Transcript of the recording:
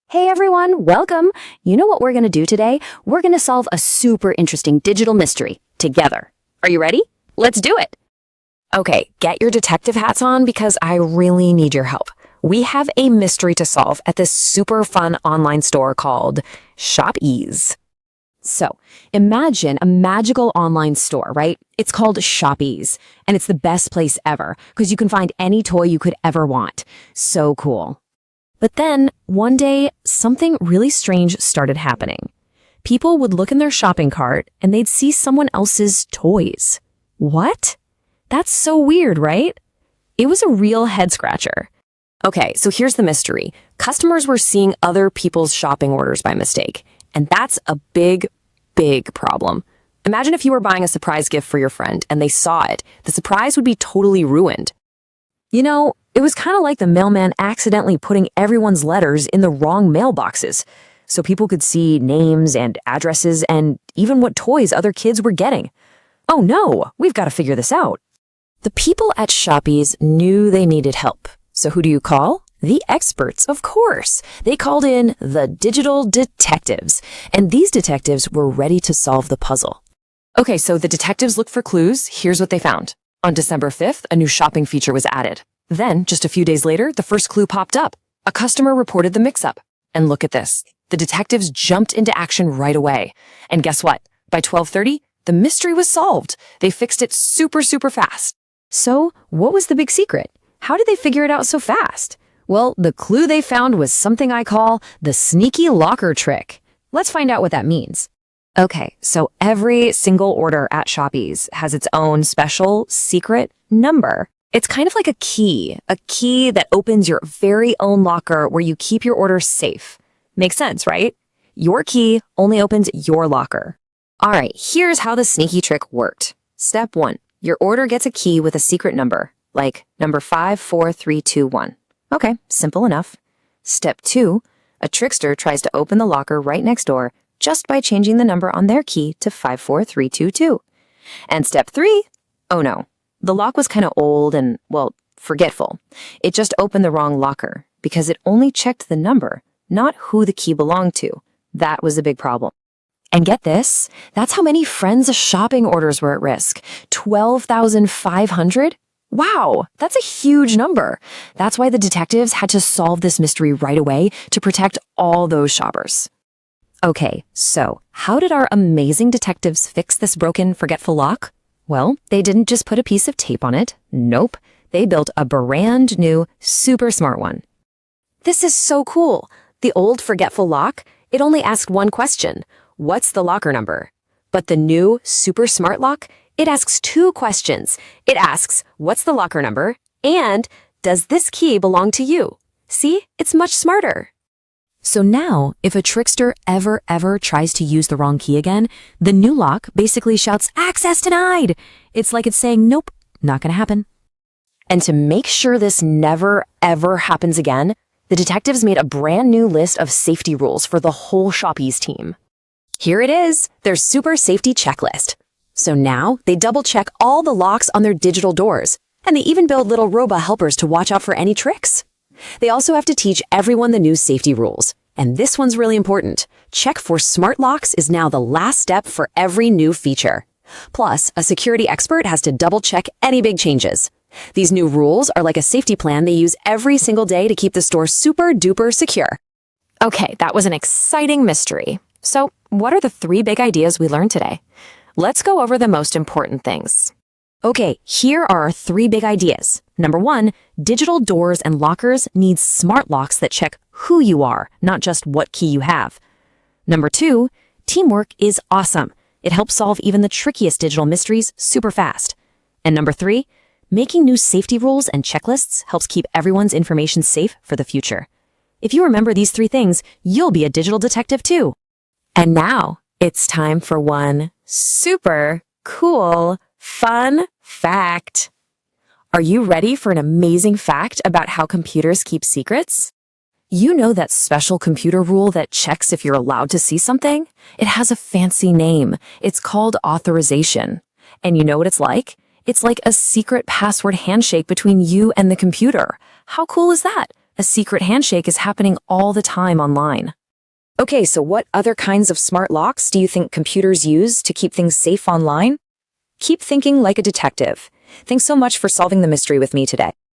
Hey everyone, welcome! You know what we're going to do today? We're going to solve a super interesting digital mystery together. Are you ready? Let's do it! Okay, get your detective hats on because I really need your help. We have a mystery to solve at this super fun online store called ShopEase. So, imagine a magical online store, right? It's called ShopEase, and it's the best place ever because you can find any toy you could ever want. So cool. But then, one day, something really strange started happening. People would look in their shopping cart and they'd see someone else's toys. What? That's so weird, right? It was a real head-scratcher. Okay, so here's the mystery. Customers were seeing other people's shopping orders by mistake, and that's a big problem. Imagine if you were buying a surprise gift for your friend and they saw it. The surprise would be totally ruined. You know, it was kind of like the mailman accidentally putting everyone's letters in the wrong mailboxes, so people could see names and addresses and even what toys other kids were getting. Oh no, we've got to figure this out. The people at ShopEase knew they needed help. So who do you call? The experts, of course. They called in the digital detectives, and these detectives were ready to solve the puzzle. Okay, so the detectives looked for clues. Here's what they found. On December 5th, a new shopping feature was added. Then, just a few days later, the first clue popped up. A customer reported the mix-up. And look at this. The detectives jumped into action right away. And guess what? By 12:30, the mystery was solved. They fixed it super fast. So, what was the big secret? How did they figure it out so fast? Well, the clue they found was something I call the sneaky locker trick. Let's find out what that means. Okay, so every single order at ShopEase has its own special secret number. It's kind of like a key that opens your very own locker where you keep your orders safe. Makes sense, right? Your key only opens your locker. All right, here's how the sneaky trick worked. Step 1, your order gets a key with a secret number, like number 54321. Okay, simple enough. Step 2, a trickster tries to open the locker right next door just by changing the number on their key to 54322. And step 3, oh no, the lock was kind of old and, well, forgetful. It just opened the wrong locker because it only checked the number, not who the key belonged to. That was a big problem. And get this, that's how many friends' shopping orders were at risk. 12,500? Wow, that's a huge number. That's why the detectives had to solve this mystery right away to protect all those shoppers. Okay, so how did our amazing detectives fix this broken, forgetful lock? Well, they didn't just put a piece of tape on it. Nope, they built a brand new, super smart one. This is so cool. The old forgetful lock, it only asked one question. What's the locker number? But the new, super smart lock, it asks 2 questions. It asks, what's the locker number? And does this key belong to you? See, it's much smarter. So now, if a trickster ever tries to use the wrong key again, the new lock basically shouts, access denied. It's like it's saying, nope, not gonna happen. And to make sure this never, ever happens again, the detectives made a brand new list of safety rules for the whole ShopEase team. Here it is, their super safety checklist. So now, they double-check all the locks on their digital doors, and they even build little robot helpers to watch out for any tricks. They also have to teach everyone the new safety rules. And this one's really important. Check for smart locks is now the last step for every new feature. Plus, a security expert has to double-check any big changes. These new rules are like a safety plan they use every single day to keep the store super-duper secure. Okay, that was an exciting mystery. So, what are the 3 big ideas we learned today? Let's go over the most important things. Okay, here are our 3 big ideas. Number 1, digital doors and lockers need smart locks that check who you are, not just what key you have. Number 2, teamwork is awesome. It helps solve even the trickiest digital mysteries super fast. And number 3, making new safety rules and checklists helps keep everyone's information safe for the future. If you remember these 3 things, you'll be a digital detective too. And now, it's time for one super cool, fun fact. Are you ready for an amazing fact about how computers keep secrets? You know that special computer rule that checks if you're allowed to see something? It has a fancy name. It's called authorization. And you know what it's like? It's like a secret password handshake between you and the computer. How cool is that? A secret handshake is happening all the time online. Okay, so what other kinds of smart locks do you think computers use to keep things safe online? Keep thinking like a detective. Thanks so much for solving the mystery with me today.